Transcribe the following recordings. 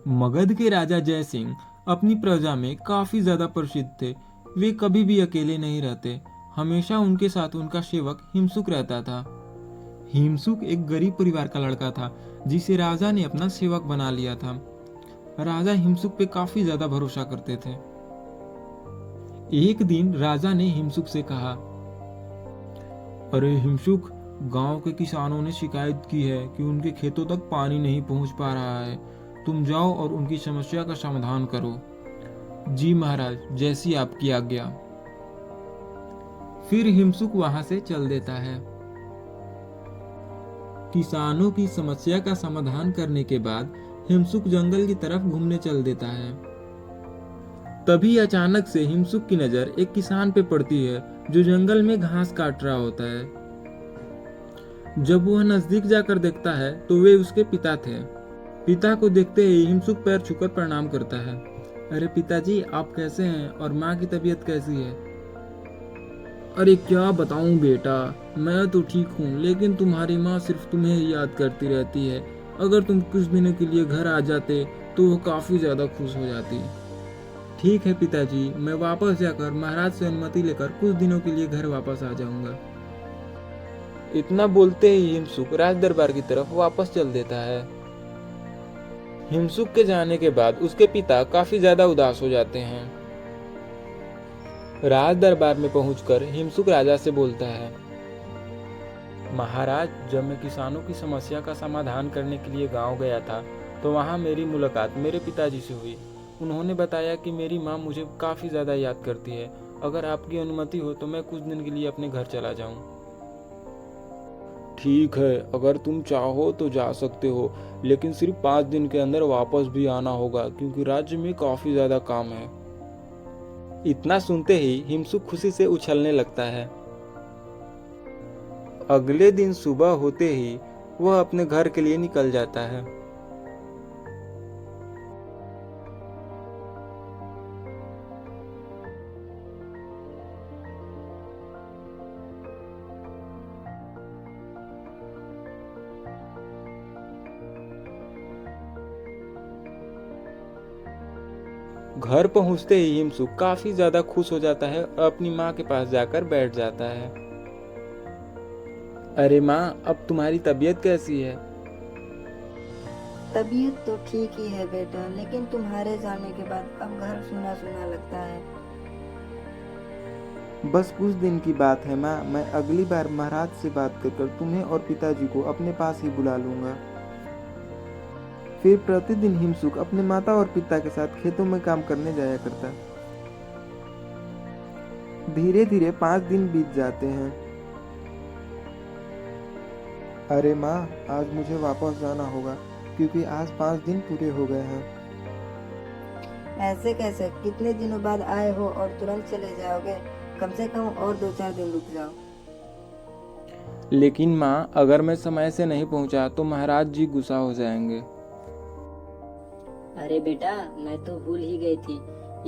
मगध के राजा जय सिंह अपनी प्रजा में काफी ज्यादा प्रसिद्ध थे। वे कभी भी अकेले नहीं रहते। हमेशा उनके साथ उनका सेवक हिमसुक रहता था। हिमसुक एक गरीब परिवार का लड़का था जिसे राजा ने अपना सेवक बना लिया था। राजा हिमसुक पे काफी ज्यादा भरोसा करते थे। एक दिन राजा ने हिमसुक से कहा, अरे हिमसुक, गांव के किसानों ने शिकायत की है कि उनके खेतों तक पानी नहीं पहुंच पा रहा है। तुम जाओ और उनकी समस्या का समाधान करो। जी महाराज, जैसी आपकी आज्ञा। फिर हिमसुक वहां से चल देता है। किसानों की समस्या का समाधान करने के बाद हिमसुक जंगल की तरफ घूमने चल देता है। तभी अचानक से हिमसुक की नजर एक किसान पे पड़ती है जो जंगल में घास काट रहा होता है। जब वह नजदीक जाकर देखता है तो वे उसके पिता थे। पिता को देखते ही हिमसुक पैर छूकर प्रणाम करता है। अरे पिताजी, आप कैसे हैं और माँ की तबीयत कैसी है? अरे क्या बताऊं बेटा, मैं तो ठीक हूँ, लेकिन तुम्हारी माँ सिर्फ तुम्हें ही याद करती रहती है। अगर तुम कुछ दिनों के लिए घर आ जाते तो वो काफी ज्यादा खुश हो जाती। ठीक है पिताजी, मैं वापस जाकर महाराज से अनुमति लेकर कुछ दिनों के लिए घर वापस आ जाऊंगा। इतना बोलते ही हिमसुक राज दरबार की तरफ वापस चल देता है। हिमसुक के जाने के बाद उसके पिता काफी ज्यादा उदास हो जाते हैं। राज दरबार में पहुंचकर हिमसुक राजा से बोलता है, महाराज, जब मैं किसानों की समस्या का समाधान करने के लिए गांव गया था तो वहां मेरी मुलाकात मेरे पिताजी से हुई। उन्होंने बताया कि मेरी माँ मुझे काफी ज्यादा याद करती है। अगर आपकी अनुमति हो तो मैं कुछ दिन के लिए अपने घर चला जाऊं। ठीक है, अगर तुम चाहो तो जा सकते हो, लेकिन सिर्फ 5 दिन के अंदर वापस भी आना होगा क्योंकि राज्य में काफी ज्यादा काम है। इतना सुनते ही हिमसुक खुशी से उछलने लगता है। अगले दिन सुबह होते ही वह अपने घर के लिए निकल जाता है। घर पहुंचते ही हिमसुक काफी ज्यादा खुश हो जाता है और अपनी माँ के पास जाकर बैठ जाता है। अरे माँ, अब तुम्हारी तबीयत कैसी है? तबीयत तो ठीक ही है बेटा, लेकिन तुम्हारे जाने के बाद अब घर सूना सूना लगता है। बस कुछ दिन की बात है माँ, मैं अगली बार महाराज से बात कर तुम्हें और पिताजी को अपने पास ही बुला लूंगा। फिर प्रतिदिन हिमसुक अपने माता और पिता के साथ खेतों में काम करने जाया करता। धीरे धीरे 5 दिन बीत जाते हैं। अरे माँ, आज मुझे वापस जाना होगा क्योंकि आज 5 दिन पूरे हो गए हैं। ऐसे कैसे? कितने दिनों बाद आए हो और तुरंत चले जाओगे? कम से कम और 2-4 दिन रुक जाओ। लेकिन माँ, अगर मैं समय से नहीं पहुंचा तो महाराज जी गुस्सा हो जाएंगे। अरे बेटा, मैं तो भूल ही गई थी।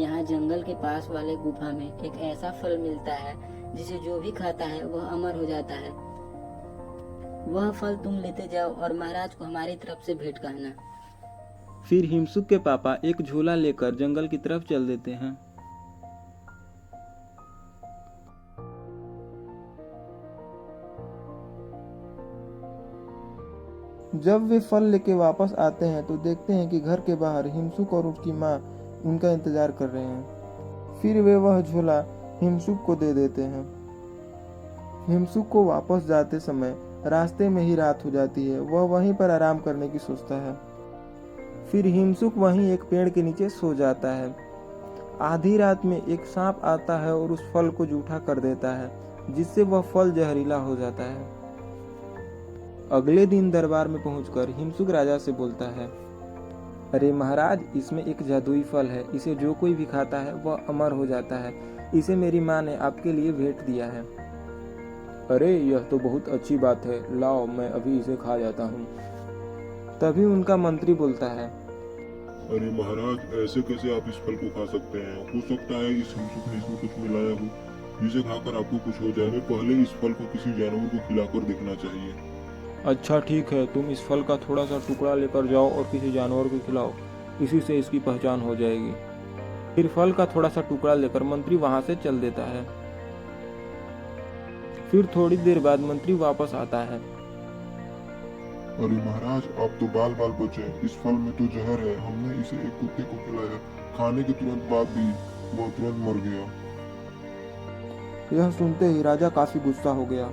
यहाँ जंगल के पास वाले गुफा में एक ऐसा फल मिलता है जिसे जो भी खाता है वह अमर हो जाता है। वह फल तुम लेते जाओ और महाराज को हमारी तरफ से भेंट कहना। फिर हिमसुक के पापा एक झोला लेकर जंगल की तरफ चल देते हैं। जब वे फल लेके वापस आते हैं तो देखते हैं कि घर के बाहर हिमसुक और उसकी माँ उनका इंतजार कर रहे हैं। फिर वे वह झोला हिमसुक को दे देते हैं। हिमसुक को वापस जाते समय रास्ते में ही रात हो जाती है। वह वहीं पर आराम करने की सोचता है। फिर हिमसुक वहीं एक पेड़ के नीचे सो जाता है। आधी रात में एक सांप आता है और उस फल को जूठा कर देता है, जिससे वह फल जहरीला हो जाता है। अगले दिन दरबार में पहुंचकर हिमसुक राजा से बोलता है, अरे महाराज, इसमें एक जादुई फल है। इसे जो कोई भी खाता है वह अमर हो जाता है। इसे मेरी माँ ने आपके लिए भेंट दिया है। अरे यह तो बहुत अच्छी बात है, लाओ मैं अभी इसे खा जाता हूँ। तभी उनका मंत्री बोलता है, अरे महाराज, ऐसे कैसे आप इस फल को खा सकते हैं? हो सकता है इस हिमसुक ने इसमें कुछ मिलाया हो जिसे खाकर आपको कुछ हो जाए। पहले इस फल को किसी जानवर को खिलाकर देखना चाहिए। अच्छा ठीक है, तुम इस फल का थोड़ा सा टुकड़ा लेकर जाओ और किसी जानवर को खिलाओ। इसी से इसकी पहचान हो जाएगी। फिर फल का थोड़ा सा टुकड़ा लेकर मंत्री वहां से चल देता है। फिर थोड़ी देर बाद मंत्री वापस आता है। अरे महाराज, आप तो बाल बाल बचे। इस फल में तो जहर है। हमने इसे एक कुत्ते को खिलाया। खाने के तुरंत बाद भी वह तुरंत मर गया। यह सुनते ही राजा काफी गुस्सा हो गया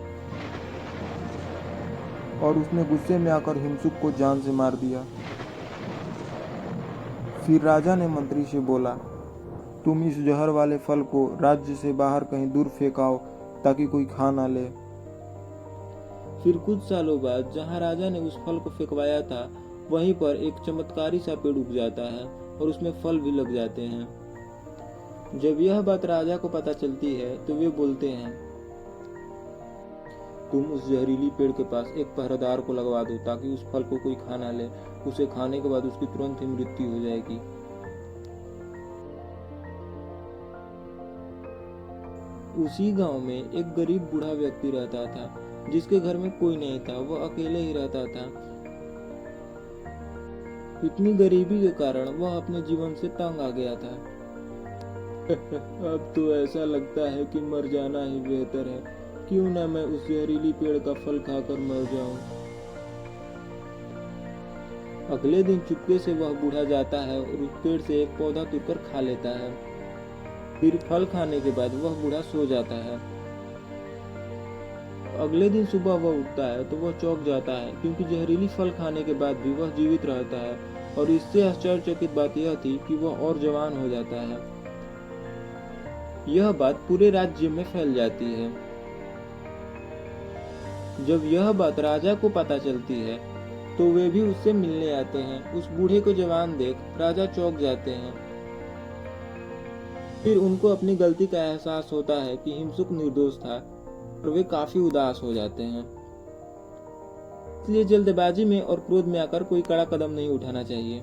और उसने गुस्से में आकर हिमसुक को जान से मार दिया। फिर राजा ने मंत्री से बोला, तुम इस जहर वाले फल को राज्य से बाहर कहीं दूर फेंकाओ ताकि कोई खा ना ले। फिर कुछ सालों बाद जहां राजा ने उस फल को फेंकवाया था, वहीं पर एक चमत्कारी सा पेड़ उग जाता है और उसमें फल भी लग जाते हैं। जब यह बात राजा को पता चलती है तो वे बोलते हैं, तुम उस जहरीली पेड़ के पास एक पहरेदार को लगवा दो ताकि उस फल को कोई खा ना ले। उसे खाने के बाद उसकी तुरंत ही मृत्यु हो जाएगी। उसी गांव में एक गरीब बूढ़ा व्यक्ति रहता था जिसके घर में कोई नहीं था। वह अकेले ही रहता था। इतनी गरीबी के कारण वह अपने जीवन से तंग आ गया था। अब तो ऐसा लगता है कि मर जाना ही बेहतर है। क्यों ना मैं उस जहरीली पेड़ का फल खाकर मर जाऊं। अगले दिन चुपके से वह बूढ़ा जाता है और उस पेड़ से एक पौधा तोड़कर खा लेता है। फिर फल खाने के बाद वह बूढ़ा सो जाता है। अगले दिन सुबह वह उठता है तो वह चौंक जाता है, क्योंकि जहरीली फल खाने के बाद भी वह जीवित रहता है। और इससे आश्चर्यचकित बात यह थी कि वह और जवान हो जाता है। यह बात पूरे राज्य में फैल जाती है। जब यह बात राजा को पता चलती है तो वे भी उससे मिलने आते हैं। उस बूढ़े को जवान देख राजा चौंक जाते हैं। फिर उनको अपनी गलती का एहसास होता है कि हिमसुक निर्दोष था और वे काफी उदास हो जाते हैं। इसलिए जल्दबाजी में और क्रोध में आकर कोई कड़ा कदम नहीं उठाना चाहिए।